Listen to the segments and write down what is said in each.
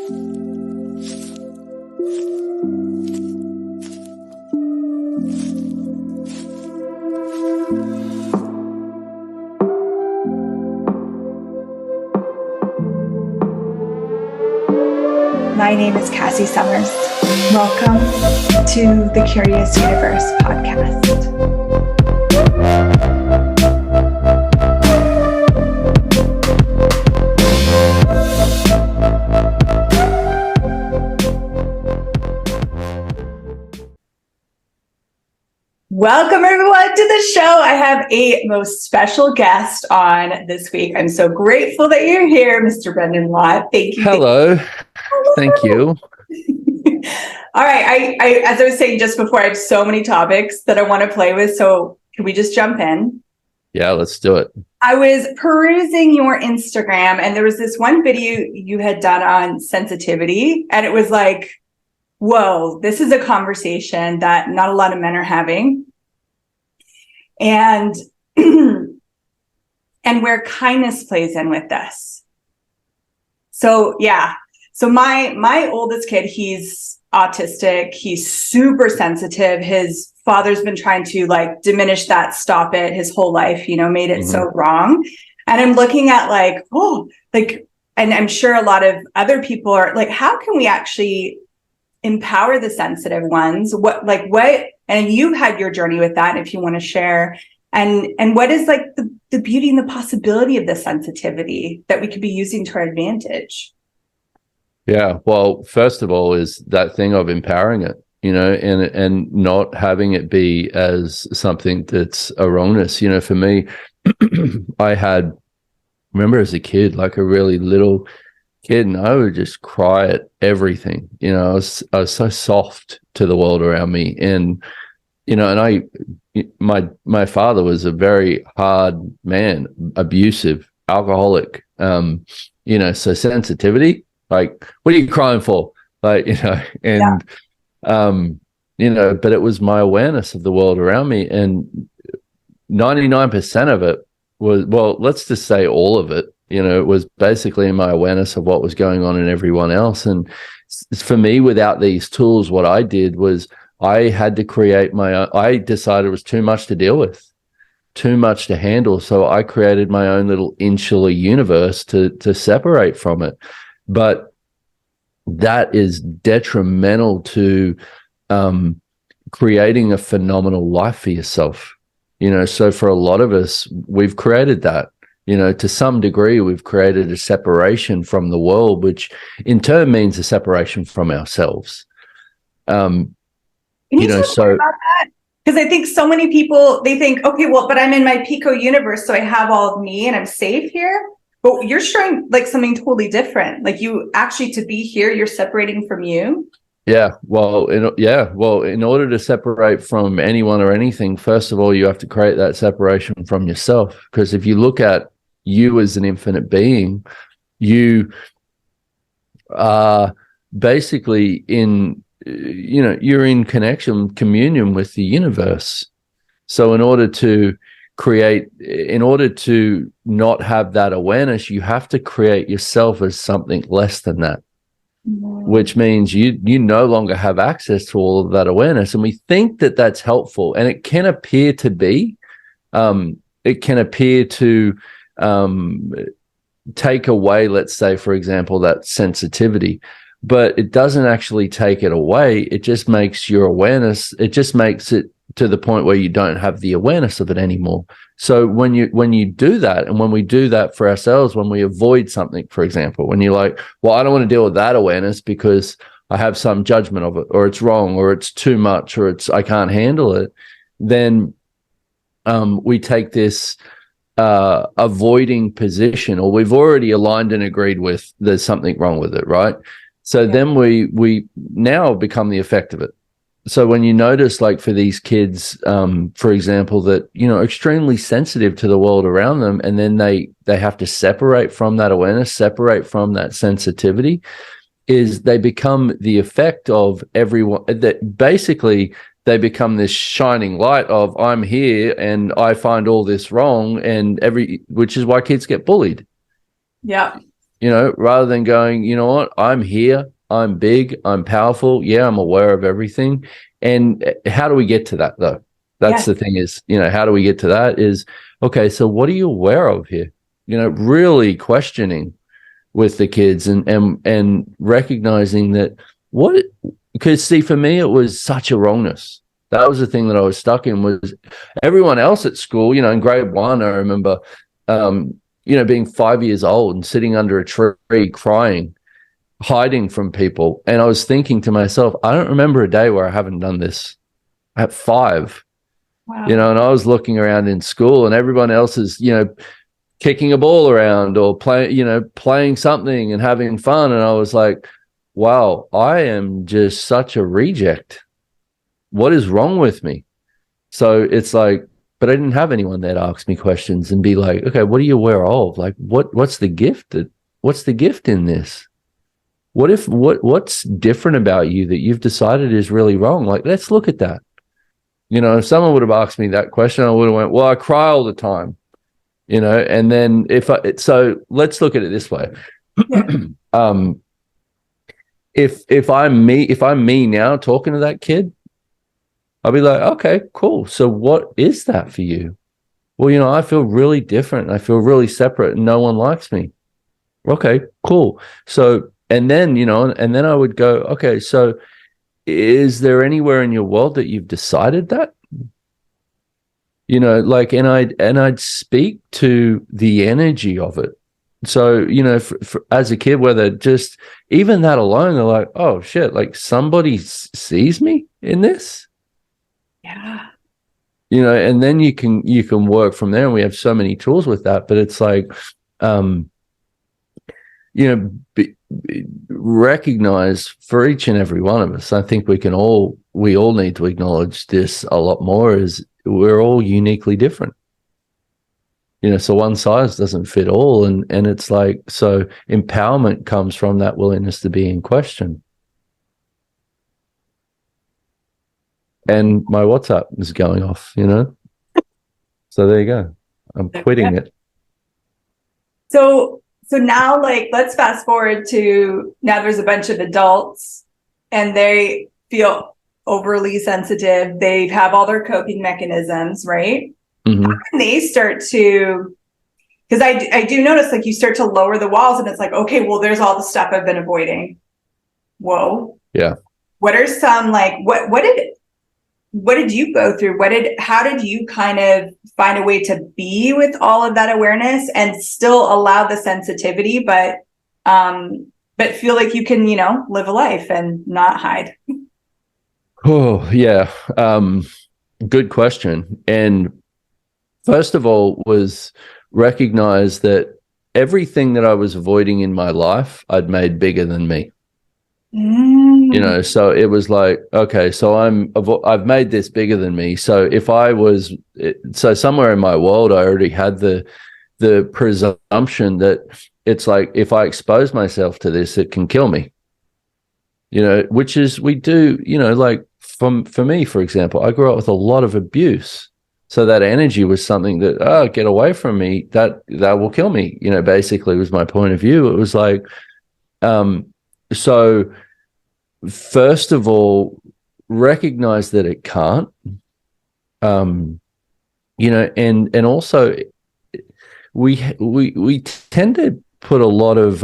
My name is Cassy Summers. Welcome to the Curious Universe podcast. Welcome everyone to the show. I have a most special guest on this week. I'm so grateful that you're here, Mr. Brendon Watt. Thank you. Hello. Thank you. All right. I as I was saying just before, I have so many topics that I want to play with. So can we just jump in? Yeah, let's do it. I was perusing your Instagram and there was this one video you had done on sensitivity. And it was like, whoa, this is a conversation that not a lot of men are having. And where kindness plays in with this. So yeah. So my oldest kid, he's autistic. He's super sensitive. His father's been trying to like diminish that, stop it his whole life, made it so wrong. And I'm looking at like, and I'm sure a lot of other people are like, how can we actually empower the sensitive ones? And you've had your journey with that, if you want to share. And what is like the beauty and the possibility of the sensitivity that we could be using to our advantage? Yeah. Well, first of all, is that thing of empowering it, and not having it be as something that's erroneous. For me, I remember as a kid, like a really little kid, and I would just cry at everything. I was so soft to the world around me. And, my father was a very hard man, abusive, alcoholic, so sensitivity. Like, what are you crying for? But it was my awareness of the world around me. And 99% of it was, well, let's just say all of it, it was basically my awareness of what was going on in everyone else. And for me, without these tools, what I did was I had to create my own. I decided it was too much to deal with, too much to handle. So I created my own little insular universe to separate from it. But that is detrimental to creating a phenomenal life for yourself. So for a lot of us, we've created that. To some degree, we've created a separation from the world, which in turn means a separation from ourselves. Can you talk more about that? Because I think so many people, they think, okay, well, but I'm in my Pico universe, so I have all of me and I'm safe here. But you're showing like something totally different. Like you actually, to be here, you're separating from you. Yeah. Well, in order to separate from anyone or anything, first of all, you have to create that separation from yourself. Because if you look at you as an infinite being, you are basically you're in communion with the universe. So in order to not have that awareness, you have to create yourself as something less than that, which means you no longer have access to all of that awareness. And we think that that's helpful, and it can appear to be. It can appear to take away, let's say, for example, that sensitivity, but it doesn't actually take it away. It just makes your awareness, it just makes it to the point where you don't have the awareness of it anymore. So when you do that, and when we do that for ourselves, when we avoid something, for example, when you're like, well, I don't want to deal with that awareness because I have some judgment of it, or it's wrong, or it's too much, or I can't handle it, then we take this avoiding position, or we've already aligned and agreed with there's something wrong with it, right? So then we now become the effect of it. So when you notice, like for these kids, for example, that, extremely sensitive to the world around them, and then they have to separate from that awareness, separate from that sensitivity, is they become the effect of everyone. That basically they become this shining light of, I'm here and I find all this wrong, and which is why kids get bullied. Yeah. rather than going, you know what, I'm here, I'm big, I'm powerful. Yeah, I'm aware of everything. And how do we get to that though? That's the thing is, how do we get to that is, okay, so what are you aware of here? Really questioning with the kids and recognizing that because see, for me, it was such a wrongness. That was the thing that I was stuck in was everyone else at school, in grade 1, I remember, being 5 years old and sitting under a tree crying, hiding from people. And I was thinking to myself, I don't remember a day where I haven't done this at 5. Wow. And I was looking around in school and everyone else is, kicking a ball around or playing something and having fun. And I was like, wow, I am just such a reject. What is wrong with me? So it's like, but I didn't have anyone there to ask me questions and be like, okay, what are you aware of? Like, what's the gift in this? What's different about you that you've decided is really wrong? Like, let's look at that. If someone would have asked me that question, I would have went, well, I cry all the time, and then so let's look at it this way. Yeah. If I'm me now talking to that kid, I'll be like, okay, cool. So what is that for you? Well, I feel really different. I feel really separate and no one likes me. Okay, cool. So, and then I would go, okay, so is there anywhere in your world that you've decided that? And I'd speak to the energy of it. So, as a kid, whether just even that alone, they're like, oh shit, like somebody sees me in this. Yeah. And then you can work from there. And we have so many tools with that, but it's like, recognize for each and every one of us. I think we all need to acknowledge this a lot more is we're all uniquely different. So one size doesn't fit all. And it's like, so empowerment comes from that willingness to be in question. And my WhatsApp is going off, So there you go. I'm quitting it. So now, like, let's fast forward to now there's a bunch of adults and they feel overly sensitive. They have all their coping mechanisms, right? Mm-hmm. How can they start to, because I do notice like you start to lower the walls and it's like, okay, well, there's all the stuff I've been avoiding. Whoa. Yeah. What are some, like, what did you go through? How did you kind of find a way to be with all of that awareness and still allow the sensitivity, but feel like you can, live a life and not hide? Oh, yeah. Good question. And first of all was recognize that everything that I was avoiding in my life, I'd made bigger than me. So it was like, okay, so I've made this bigger than me. So so somewhere in my world, I already had the presumption that it's like, if I expose myself to this, it can kill me, which is, we do, like for me, for example, I grew up with a lot of abuse. So that energy was something that, get away from me, that will kill me, basically was my point of view. It was like, so first of all, recognize that it can't, and also we tend to put a lot of,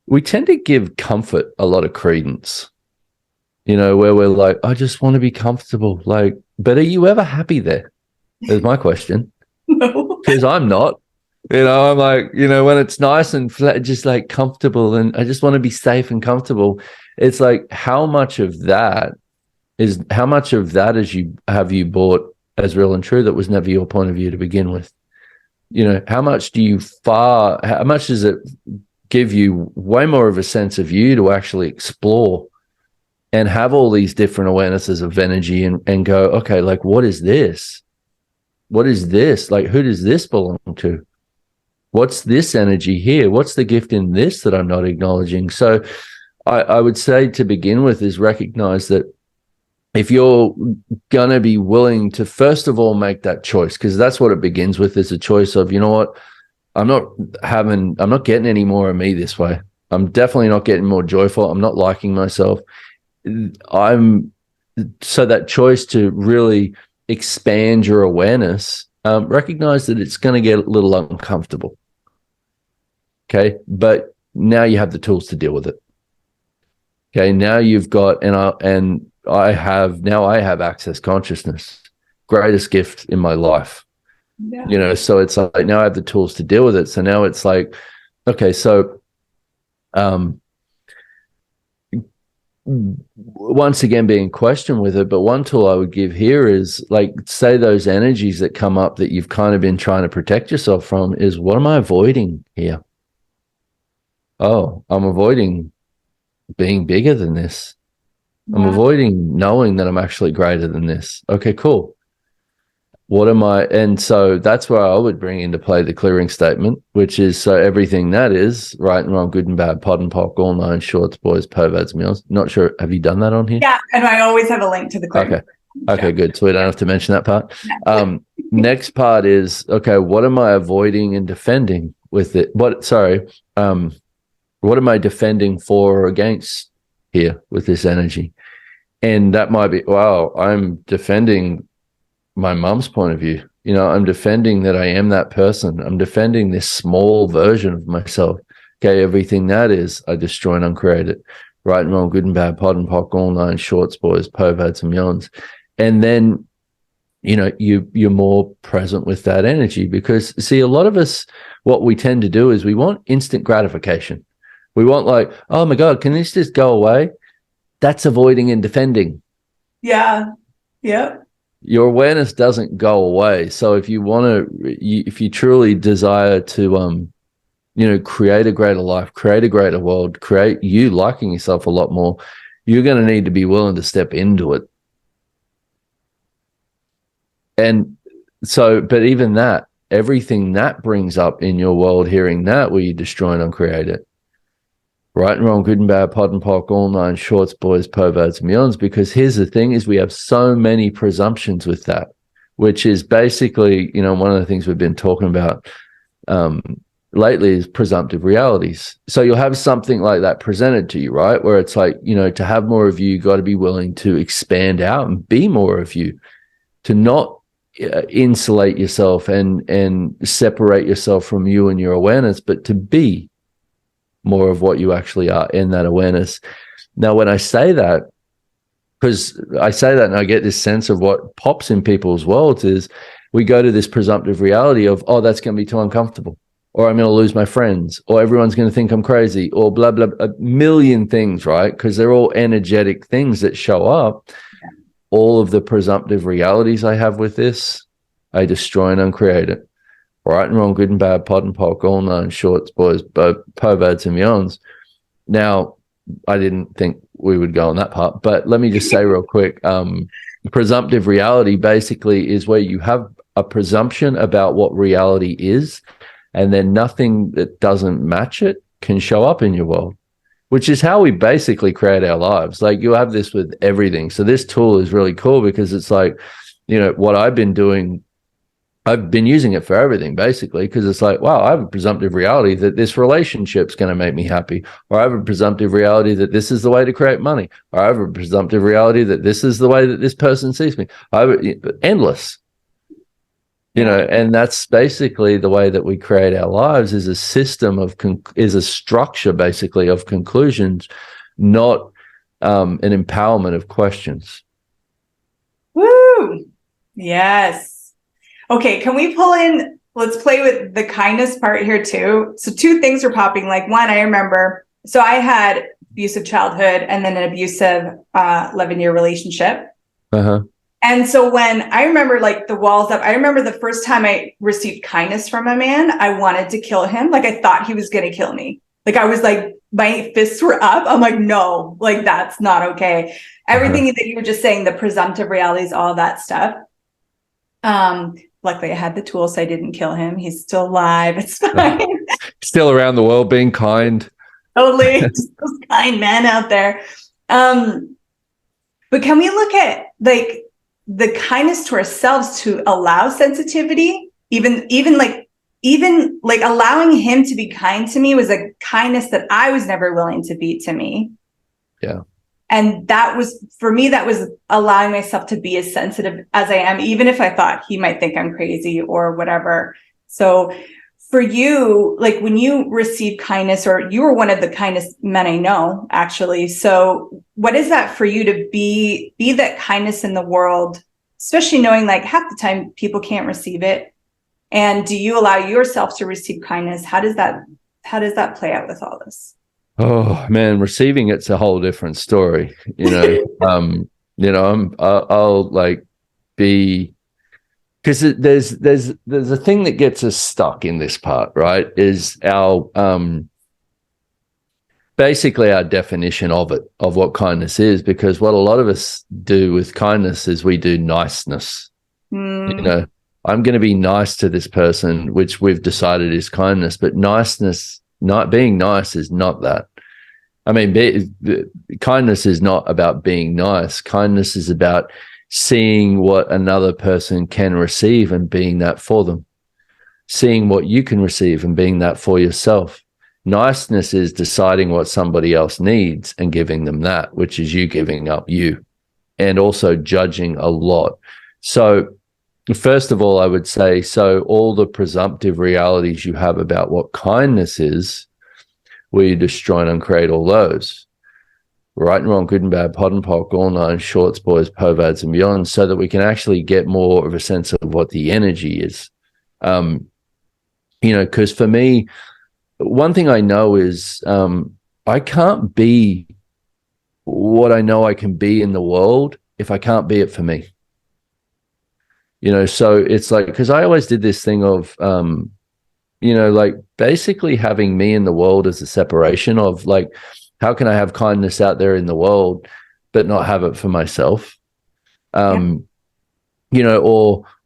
we tend to give comfort a lot of credence, where we're like, I just want to be comfortable. Like, but are you ever happy there? Is my question. No. Because I'm not. I'm like, when it's nice and flat, just like comfortable and I just want to be safe and comfortable. It's like, how much of that have you bought as real and true that was never your point of view to begin with? How much does it give you way more of a sense of you to actually explore and have all these different awarenesses of energy and go, okay, like, what is this? What is this? Like, who does this belong to? What's this energy here? What's the gift in this that I'm not acknowledging? So I would say to begin with is recognize that if you're going to be willing to, first of all, make that choice, because that's what it begins with, is a choice of, you know what, I'm not getting any more of me this way. I'm definitely not getting more joyful. I'm not liking myself. So that choice to really expand your awareness, recognize that it's going to get a little uncomfortable. Okay. But now you have the tools to deal with it. Okay. Now you've got, I have access consciousness, greatest gift in my life. Yeah. So it's like now I have the tools to deal with it. So now it's like, okay, so once again being questioned with it, but one tool I would give here is like, say those energies that come up that you've kind of been trying to protect yourself from is, what am I avoiding here? Oh, I'm avoiding being bigger than this. I'm avoiding knowing that I'm actually greater than this. Okay, cool. What am I? And so that's where I would bring into play the clearing statement, which is, so everything that is right and wrong, good and bad, pod and pock, all nine shorts, boys, perverts, meals. Not sure. Have you done that on here? Yeah. And I always have a link to the clearing. Okay, good. So we don't have to mention that part. Next part is, okay, what am I avoiding and defending with it? What am I defending for or against here with this energy? And that might be, wow, I'm defending my mom's point of view. I'm defending that I am that person. I'm defending this small version of myself. Okay, everything that is, I destroy and uncreate it. Right and wrong, good and bad, pod and pock, all nine shorts, boys, perverts and yawns. And then, you're more present with that energy, because see, a lot of us, what we tend to do is we want instant gratification. We want like, oh my God, can this just go away? That's avoiding and defending. Yeah. Yep. Your awareness doesn't go away. So if if you truly desire to, create a greater life, create a greater world, create you liking yourself a lot more, you're going to need to be willing to step into it. And so, but even that, everything that brings up in your world, hearing that, where you destroy and uncreate it. Right and wrong, good and bad, pod and pock, all nine shorts, boys, perverts, and beyonds. Because here's the thing is, we have so many presumptions with that, which is basically, one of the things we've been talking about lately is presumptive realities. So you'll have something like that presented to you, right? Where it's like, to have more of you got to be willing to expand out and be more of you, to not insulate yourself and separate yourself from you and your awareness, but to be more of what you actually are in that awareness. Now, when I say that, because I say that and I get this sense of what pops in people's worlds is, we go to this presumptive reality of, oh, that's going to be too uncomfortable, or I'm going to lose my friends, or everyone's going to think I'm crazy, or blah, blah, a million things, right? Because they're all energetic things that show up. Yeah. All of the presumptive realities I have with this, I destroy and uncreate it. Right and wrong, good and bad, pod and pock, all nine shorts, boys, perverts and beyonds. Now, I didn't think we would go on that part, but let me just say real quick, presumptive reality basically is where you have a presumption about what reality is, and then nothing that doesn't match it can show up in your world, which is how we basically create our lives. Like, you have this with everything. So this tool is really cool because it's like, what I've been doing, I've been using it for everything, basically, because it's like, wow, I have a presumptive reality that this relationship's going to make me happy, or I have a presumptive reality that this is the way to create money, or I have a presumptive reality that this is the way that this person sees me. Endless, and that's basically the way that we create our lives, is a system of, is a structure basically of conclusions, not an empowerment of questions. Woo! Yes. Okay, can we pull in, let's play with the kindness part here too. So two things are popping. Like, one, I remember, so I had abusive childhood and then an abusive 11-year relationship. Uh-huh. And so when I remember like the walls up, I remember the first time I received kindness from a man, I wanted to kill him. Like, I thought he was going to kill me. Like, I was like, my fists were up. I'm like, no, like, that's not okay. Everything that you were just saying, the presumptive realities, all that stuff. Luckily I had the tools, so I didn't kill him. He's still alive. It's fine. Still around the world being kind. Totally. Just those kind men out there. But can we look at the kindness to ourselves to allow sensitivity, even like even like allowing him to be kind to me was a kindness that I was never willing to be to me. Yeah. And that was, for me, that was allowing myself to be as sensitive as I am, even if I thought he might think I'm crazy or whatever. So for you, like when you receive kindness, or you were one of the kindest men I know, actually. So what is that for you to be that kindness in the world, especially knowing like half the time people can't receive it? And do you allow yourself to receive kindness? How does that play out with all this? Oh man, receiving it's a whole different story. I'll like be, because there's a thing that gets us stuck in this part, right? Is our basically our definition of it, of what kindness is, because what a lot of us do with kindness is we do niceness. I'm going to be nice to this person, which we've decided is kindness, but niceness, not being nice, is not that. I mean, kindness is not about being nice. Kindness is about seeing what another person can receive and being that for them, seeing what you can receive and being that for yourself. Niceness is deciding what somebody else needs and giving them that, which is you giving up you, and also judging a lot. So first of all, I would say, so all the presumptive realities you have about what kindness is, we destroy and uncreate all those. Right and wrong, good and bad, pod and pock, all nine, shorts, boys, povads, and beyond, so that we can actually get more of a sense of what the energy is. Because for me, one thing I know is I can't be what I know I can be in the world if I can't be it for me. So it's like, because I always did this thing of, like basically having me in the world as a separation of like, how can I have kindness out there in the world, but not have it for myself? Or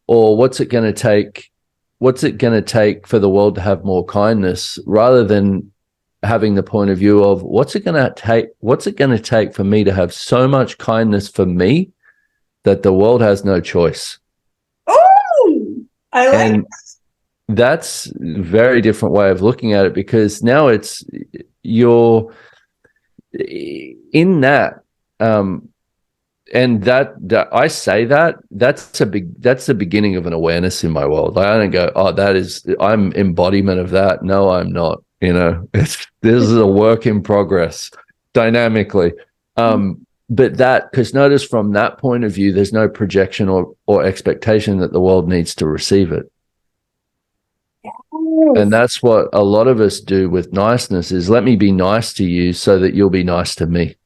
what's it going to take? What's it going to take for the world to have more kindness, rather than having the point of view of what's it going to take? What's it going to take for me to have so much kindness for me that the world has no choice? Oh, I like and that's a very different way of looking at it, because now it's you're in that and that I say that's the beginning of an awareness in my world. I don't go, oh, I'm embodiment of that. No, I'm not. This is a work in progress dynamically. But because notice from that point of view, there's no projection or expectation that the world needs to receive it. And that's what a lot of us do with niceness, is let me be nice to you so that you'll be nice to me.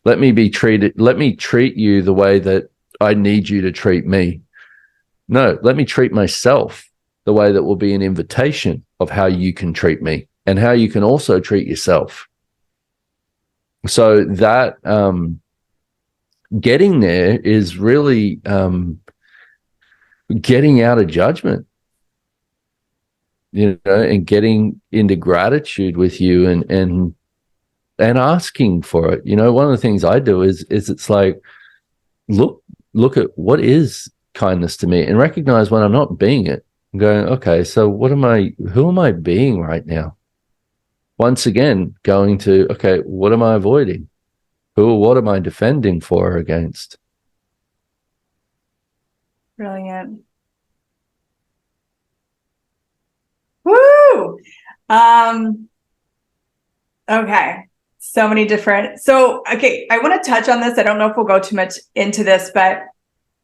Let me treat you the way that I need you to treat me. No, let me treat myself the way that will be an invitation of how you can treat me and how you can also treat yourself. So that getting there is really getting out of judgment, and getting into gratitude with you and asking for it. One of the things I do is it's like, look at what is kindness to me and recognize when I'm not being it. I'm going, okay, so who am I being right now? Once again, going to, okay, what am I avoiding? Who or what am I defending for or against? Brilliant. Woo! Okay. So many different. Okay, I want to touch on this. I don't know if we'll go too much into this, but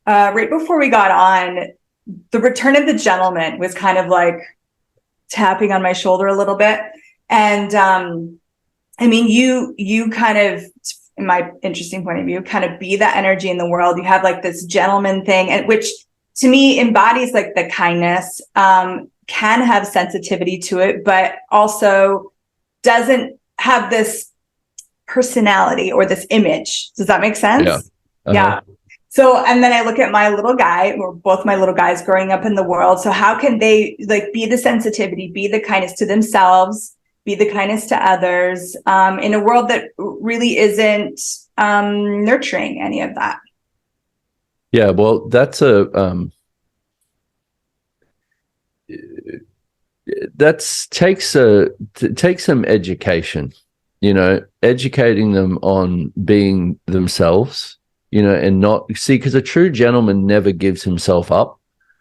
right before we got on, the return of the gentleman was kind of like tapping on my shoulder a little bit. And I mean, you kind of, in my interesting point of view, kind of be that energy in the world. You have like this gentleman thing, and which to me embodies like the kindness, can have sensitivity to it, but also doesn't have this personality or this image. Does that make sense? Yeah. Yeah. So, and then I look at my little guy, or both my little guys growing up in the world. So how can they like be the sensitivity, be the kindness to themselves, be the kindness to others, in a world that really isn't nurturing any of that? Yeah, well, that's That takes some education, educating them on being themselves, and not see, because a true gentleman never gives himself up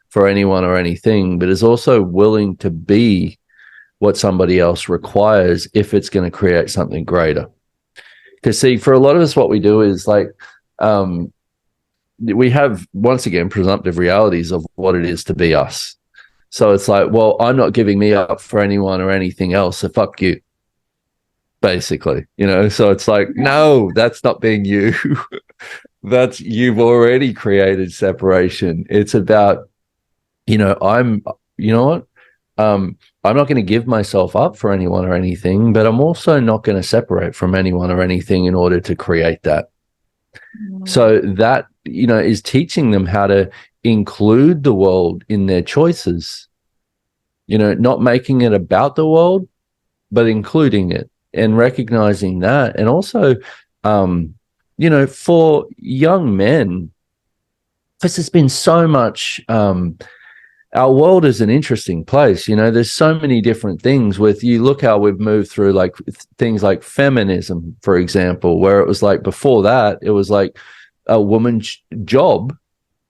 for anyone or anything, but is also willing to be what somebody else requires if it's going to create something greater. Because see, for a lot of us, what we do is like, we have, once again, presumptive realities of what it is to be us. So it's like, well, I'm not giving me up for anyone or anything else, so fuck you, basically, So it's like, no, that's not being you. You've already created separation. It's about, you know what? I'm not going to give myself up for anyone or anything, but I'm also not going to separate from anyone or anything in order to create that. So that, is teaching them how to include the world in their choices, not making it about the world, but including it and recognizing that. And also, for young men, because there's been so much, our world is an interesting place. There's so many different things you look how we've moved through, like things like feminism, for example, where it was like before that, it was like a woman's job,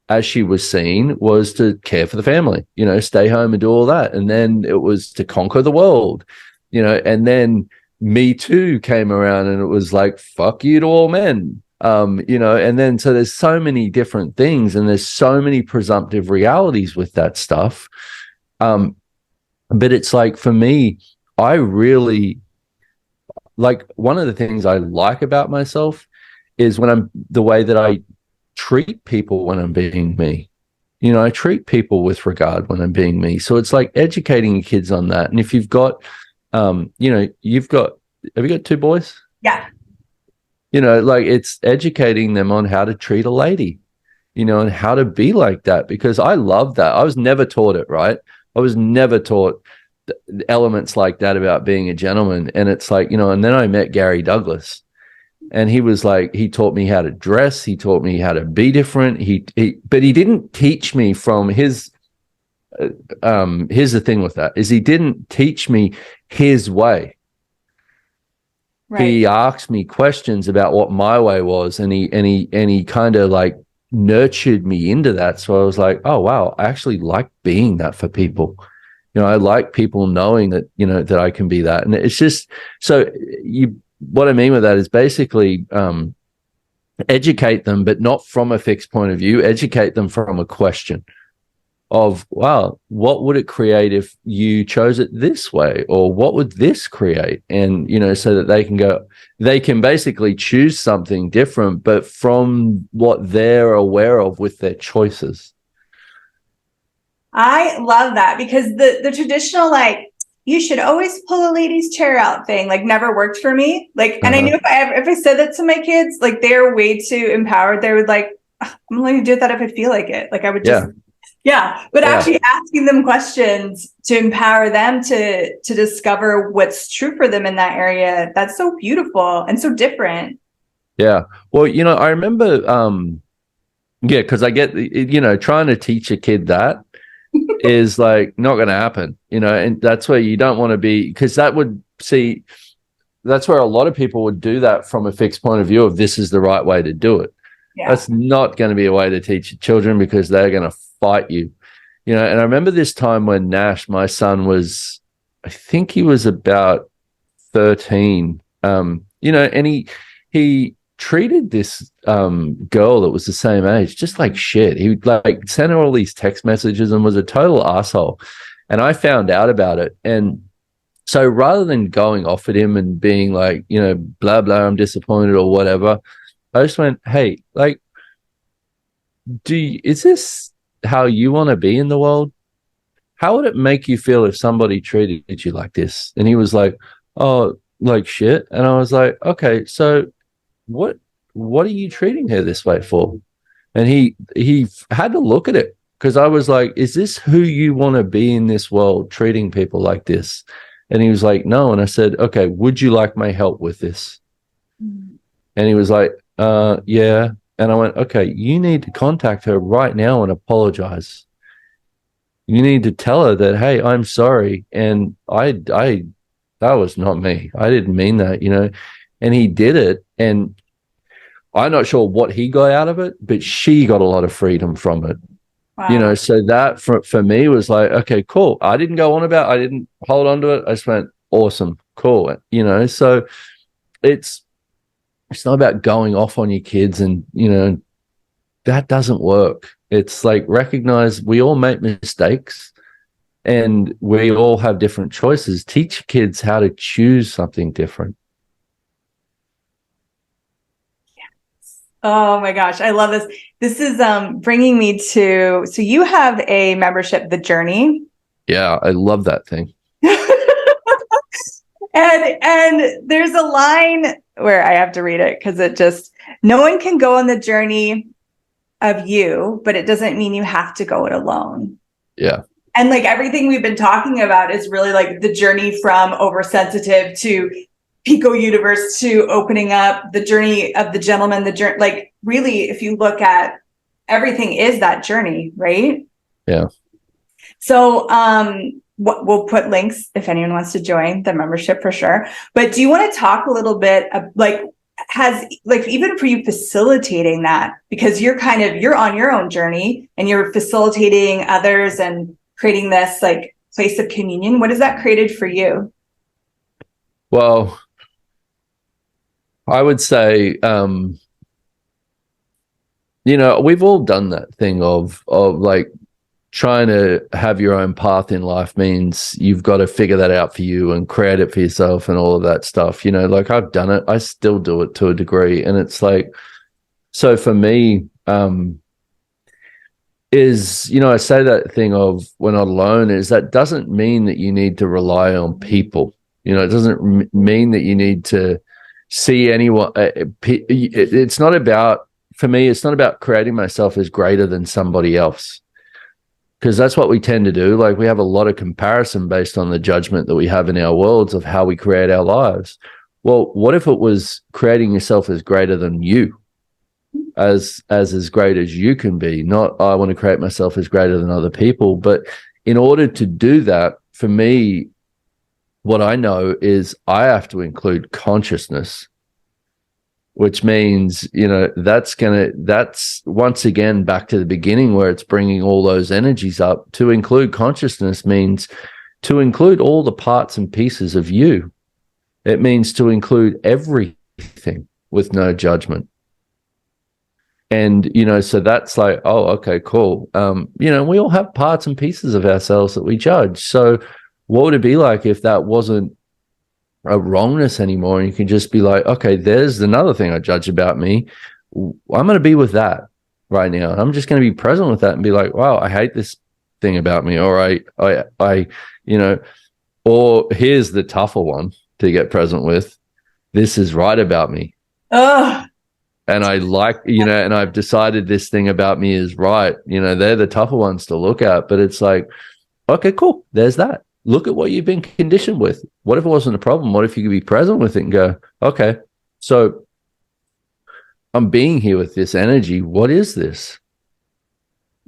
as she was seen, was to care for the family, stay home and do all that. And then it was to conquer the world, and then Me Too came around and it was like, fuck you to all men. And then so there's so many different things and there's so many presumptive realities with that stuff. But it's like, for me, I really like, one of the things I like about myself is the way that I treat people when I'm being me. I treat people with regard when I'm being me. So it's like educating your kids on that. And if you've got, have you got 2 boys? Yeah. Like, it's educating them on how to treat a lady, and how to be like that, because I love that. I was never taught it, right? I was never taught elements like that about being a gentleman. And it's like, and then I met Gary Douglas, and he was like, he taught me how to dress. He taught me how to be different. But he didn't teach me from his, here's the thing with that, is he didn't teach me his way. Right. He asked me questions about what my way was, and he kind of like nurtured me into that. So I was like, oh wow, I actually like being that for people. I like people knowing that, that I can be that. And it's just, so what I mean with that is basically educate them, but not from a fixed point of view. Educate them from a question of, wow, what would it create if you chose it this way? Or what would this create? And, so that they can basically choose something different, but from what they're aware of with their choices. I love that, because the traditional, like, you should always pull a lady's chair out thing, like, never worked for me. Like, and I knew if I said that to my kids, like, they're way too empowered. They would like, I'm only gonna do that if I feel like it. Like, I would just, but actually asking them questions to empower them to discover what's true for them in that area. That's so beautiful and so different. Yeah. Well, I remember, because I get, trying to teach a kid that is like not going to happen, and that's where you don't want to be, because that's where a lot of people would do that from a fixed point of view of this is the right way to do it. That's not going to be a way to teach children, because they're going to fight you, and I remember this time when Nash, my son, I think he was about 13, and he treated this girl that was the same age just like shit. He would like send her all these text messages and was a total asshole. And I found out about it. And so rather than going off at him and being like, blah, blah, I'm disappointed or whatever, I just went, hey, like, is this how you want to be in the world? How would it make you feel if somebody treated you like this? And he was like, oh, like shit. And I was like, okay, so what are you treating her this way for? And he had to look at it, because I was like, is this who you want to be in this world, treating people like this? And he was like, no. And I said, okay, would you like my help with this? And he was like, yeah. And I went, okay, you need to contact her right now and apologize. You need to tell her that, hey, I'm sorry. And that was not me. I didn't mean that, and he did it. And I'm not sure what he got out of it, but she got a lot of freedom from it. Wow. So that for me was like, okay, cool. I didn't hold on to it. I just went, awesome, cool. So it's not about going off on your kids, and that doesn't work. It's like, recognize we all make mistakes and we all have different choices. Teach kids how to choose something different. Oh my gosh, I love this. This is bringing me to, so you have a membership, The Journey. Yeah, I love that thing. And there's a line where I have to read it because it just, no one can go on the journey of you, but it doesn't mean you have to go it alone. Yeah. And like everything we've been talking about is really like the journey from oversensitive to Pico universe to opening up, the journey of the gentleman, the journey, like really, if you look at everything is that journey, right? Yeah. So we'll put links if anyone wants to join the membership for sure. But do you want to talk a little bit like even for you facilitating that, because you're on your own journey and you're facilitating others and creating this like place of communion. What has that created for you? Well, I would say, we've all done that thing of like trying to have your own path in life means you've got to figure that out for you and create it for yourself and all of that stuff. Like I've done it. I still do it to a degree. And it's like, so for me, I say that thing of we're not alone is that doesn't mean that you need to rely on people. It doesn't mean that you need to see anyone. It's not about, for me, it's not about creating myself as greater than somebody else, because that's what we tend to do. Like we have a lot of comparison based on the judgment that we have in our worlds of how we create our lives. Well, what if it was creating yourself as greater than you, as great as you can be? Not, I want to create myself as greater than other people. But in order to do that, for me, what I know is I have to include consciousness, which means, that's once again back to the beginning where it's bringing all those energies up. To include consciousness means to include all the parts and pieces of you. It means to include everything with no judgment. And, so that's like, oh, okay, cool. We all have parts and pieces of ourselves that we judge. So what would it be like if that wasn't a wrongness anymore, and you can just be like, okay, there's another thing I judge about me. I'm going to be with that right now. I'm just going to be present with that and be like, wow, I hate this thing about me. All right. Or here's the tougher one to get present with. This is right about me. Oh, and I like, and I've decided this thing about me is right. They're the tougher ones to look at, but it's like, okay, cool. There's that. Look at what you've been conditioned with. What if it wasn't a problem? What if you could be present with it and go, okay, so I'm being here with this energy. What is this?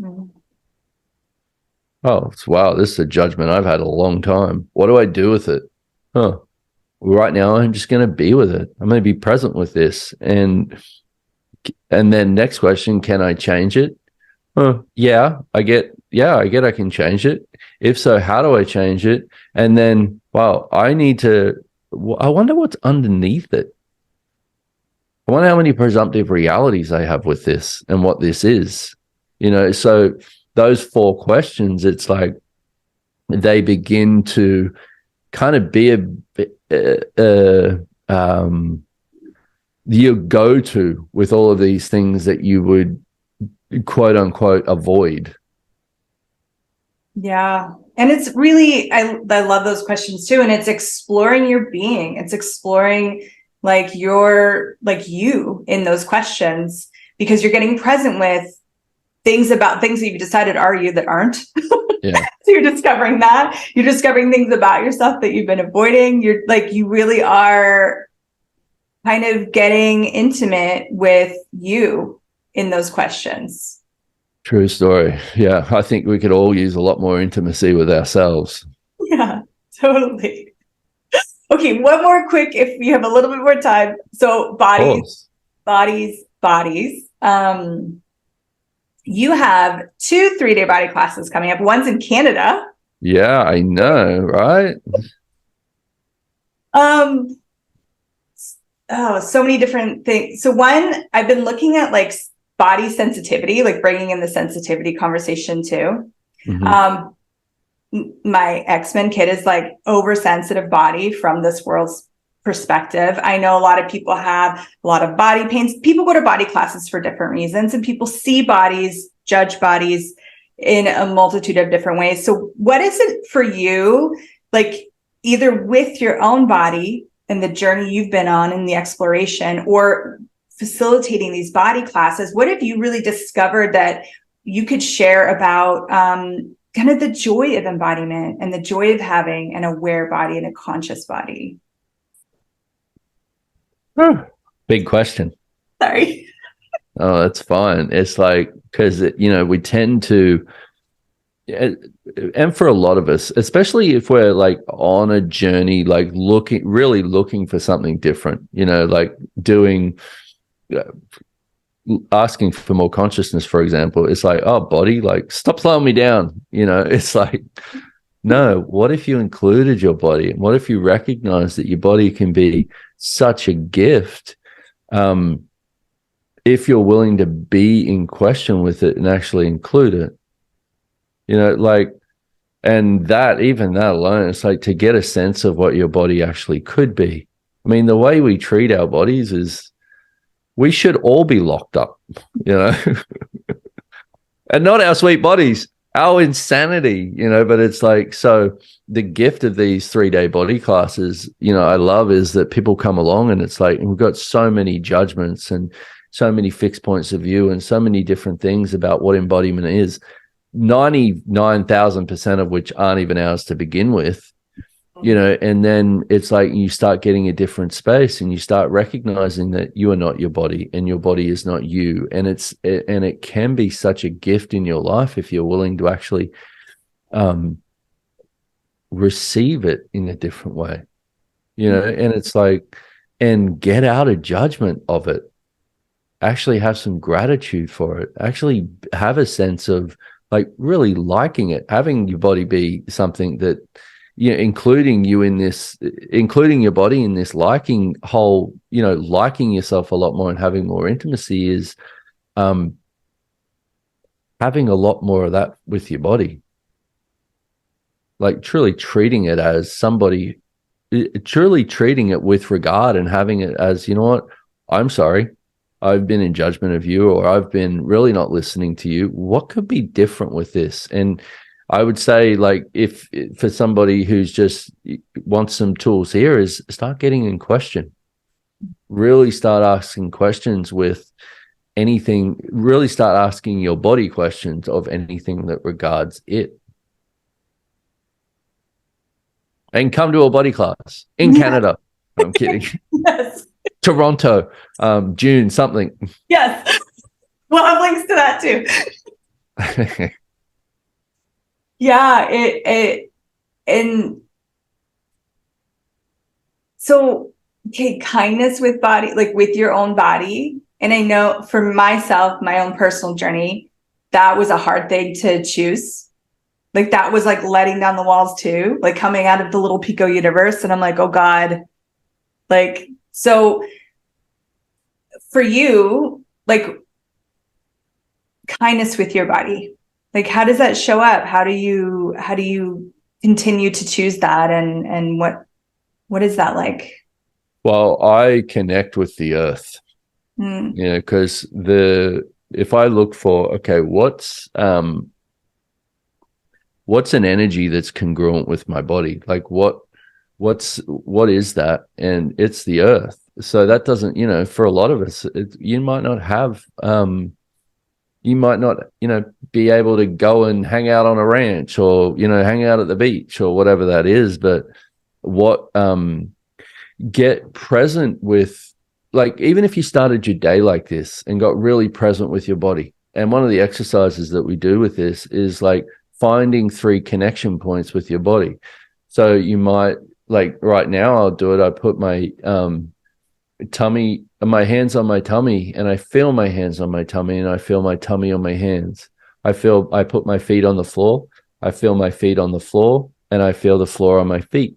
Mm-hmm. Oh, wow, this is a judgment I've had a long time. What do I do with it? Right now, I'm just going to be with it. I'm going to be present with this. And then next question, can I change it? Yeah, I get I can change it. If so, how do I change it? And then, wow, I wonder what's underneath it. I wonder how many presumptive realities I have with this and what this is. So those 4 questions, it's like they begin to kind of be your go-to with all of these things that you would quote unquote avoid. Yeah. And it's really, I love those questions too. And it's exploring your being. It's exploring like you in those questions, because you're getting present with things that you've decided are you that aren't. Yeah. So you're discovering that. You're discovering things about yourself that you've been avoiding. You're like, you really are kind of getting intimate with you in those questions. True story. Yeah, I think we could all use a lot more intimacy with ourselves. Yeah, totally. Okay, one more quick if you have a little bit more time. So Of course. bodies. You have 2 3-day body classes coming up. One's in Canada. Yeah, I know, right? Um, oh, so many different things. So one, I've been looking at like body sensitivity, like bringing in the sensitivity conversation too. Mm-hmm. My X-Men kid is like oversensitive body from this world's perspective. I know a lot of people have a lot of body pains. People go to body classes for different reasons, and people see bodies, judge bodies in a multitude of different ways. So what is it for you, like either with your own body and the journey you've been on in the exploration, or facilitating these body classes? What have you really discovered that you could share about kind of the joy of embodiment and the joy of having an aware body and a conscious body? Big question. Sorry. Oh, that's fine. It's like, because, we tend to, and for a lot of us, especially if we're like on a journey, like really looking for something different, like doing, asking for more consciousness, for example, it's like, oh, body, like, stop slowing me down. It's like, no, what if you included your body? And what if you recognize that your body can be such a gift? If you're willing to be in question with it and actually include it, and even that alone, it's like to get a sense of what your body actually could be. I mean, the way we treat our bodies is we should all be locked up, and not our sweet bodies, our insanity, but it's like, so the gift of these 3-day body classes, I love, is that people come along and it's like, we've got so many judgments and so many fixed points of view and so many different things about what embodiment is, 99,000% of which aren't even ours to begin with. And then it's like you start getting a different space and you start recognizing that you are not your body and your body is not you. And it can be such a gift in your life if you're willing to actually receive it in a different way, and it's like, and get out of judgment of it, actually have some gratitude for it, actually have a sense of like really liking it, having your body be something that, including your body in this liking whole, liking yourself a lot more and having more intimacy is having a lot more of that with your body. Like truly treating it as somebody, truly treating it with regard and having it as, you know what, I'm sorry, I've been in judgment of you, or I've been really not listening to you. What could be different with this? And I would say, like, if for somebody who's just wants some tools here, is start getting in question. Really start asking questions with anything. Really start asking your body questions of anything that regards it. And come to a body class in Canada. I'm kidding. Yes. Toronto, June something. Yes. We'll have links to that too. Yeah, and so, okay, kindness with body, like with your own body. And I know for myself, my own personal journey, that was a hard thing to choose. Like that was like letting down the walls too, like coming out of the little Pico universe. And I'm like, oh God, like, so for you, like kindness with your body, like how does that show up? How do you continue to choose that? And what is that like? Well, I connect with the earth, because if I look for, okay, what's an energy that's congruent with my body? Like what is that? And it's the earth. So that doesn't, for a lot of us, you might not have, be able to go and hang out on a ranch or, hang out at the beach or whatever that is. But get present with, like, even if you started your day like this and got really present with your body, And one of the exercises that we do with this is like finding 3 connection points with your body. So you might, like right now I'll do it. I put my my hands on my tummy, and I feel my hands on my tummy, and I feel my tummy on my hands. I put my feet on the floor. I feel my feet on the floor, and I feel the floor on my feet.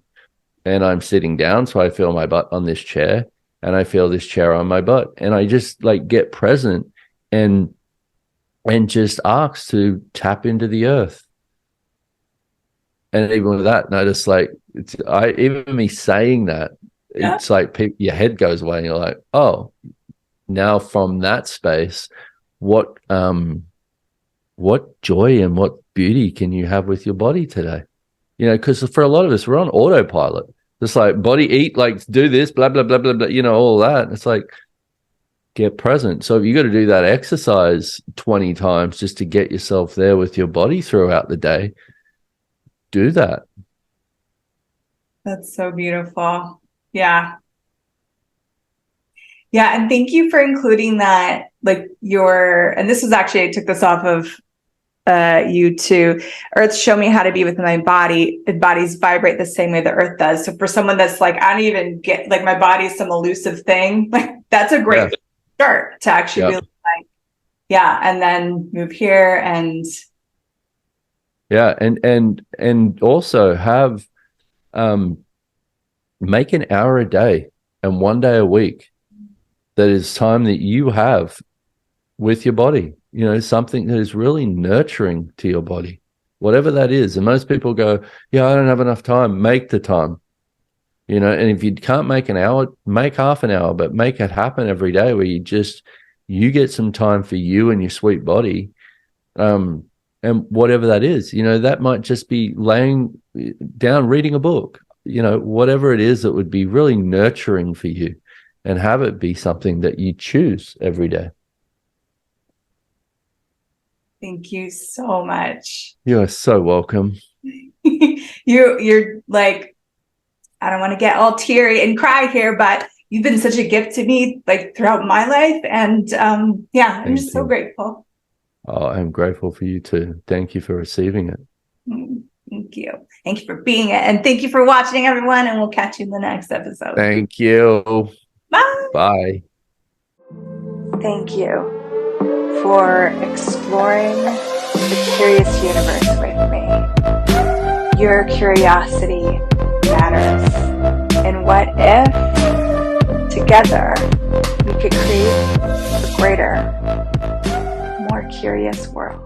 And I'm sitting down, so I feel my butt on this chair, and I feel this chair on my butt. And I just like get present and just ask to tap into the earth. And even with that, notice like even me saying that, it's like your head goes away, and you're like, oh, now from that space, what joy and what beauty can you have with your body today? You know, because for a lot of us, we're on autopilot. It's like body, eat, like do this, blah, blah, blah, blah, blah, you know, all that. It's like, get present. So if you got to do that exercise 20 times just to get yourself there with your body throughout the day, do that. That's so beautiful. Yeah. Yeah. And thank you for including that, like and this was actually, I took this off of you too. Earth show me how to be with my body. Bodies vibrate the same way the earth does. So for someone that's like, I don't even get, like my body's some elusive thing, like that's a great start to actually be like, yeah, and then move here and and also have make an hour a day and 1 day a week that is time that you have with your body, you know, something that is really nurturing to your body, whatever that is. And most people go, yeah, I don't have enough time. Make the time, you know, and if you can't make an hour, make half an hour, but make it happen every day where you get some time for you and your sweet body. And whatever that is, you know, that might just be laying down, reading a book, you know, whatever it is that would be really nurturing for you, and have it be something that you choose every day. Thank you so much. You're so welcome. You're like, I don't want to get all teary and cry here, but you've been such a gift to me, like throughout my life. And I'm just so grateful. Oh, I'm grateful for you too. Thank you for receiving it. Thank you. Thank you for being it. And thank you for watching, everyone. And we'll catch you in the next episode. Thank you. Bye. Bye. Thank you for exploring the curious universe with me. Your curiosity matters. And what if together we could create a greater, more curious world?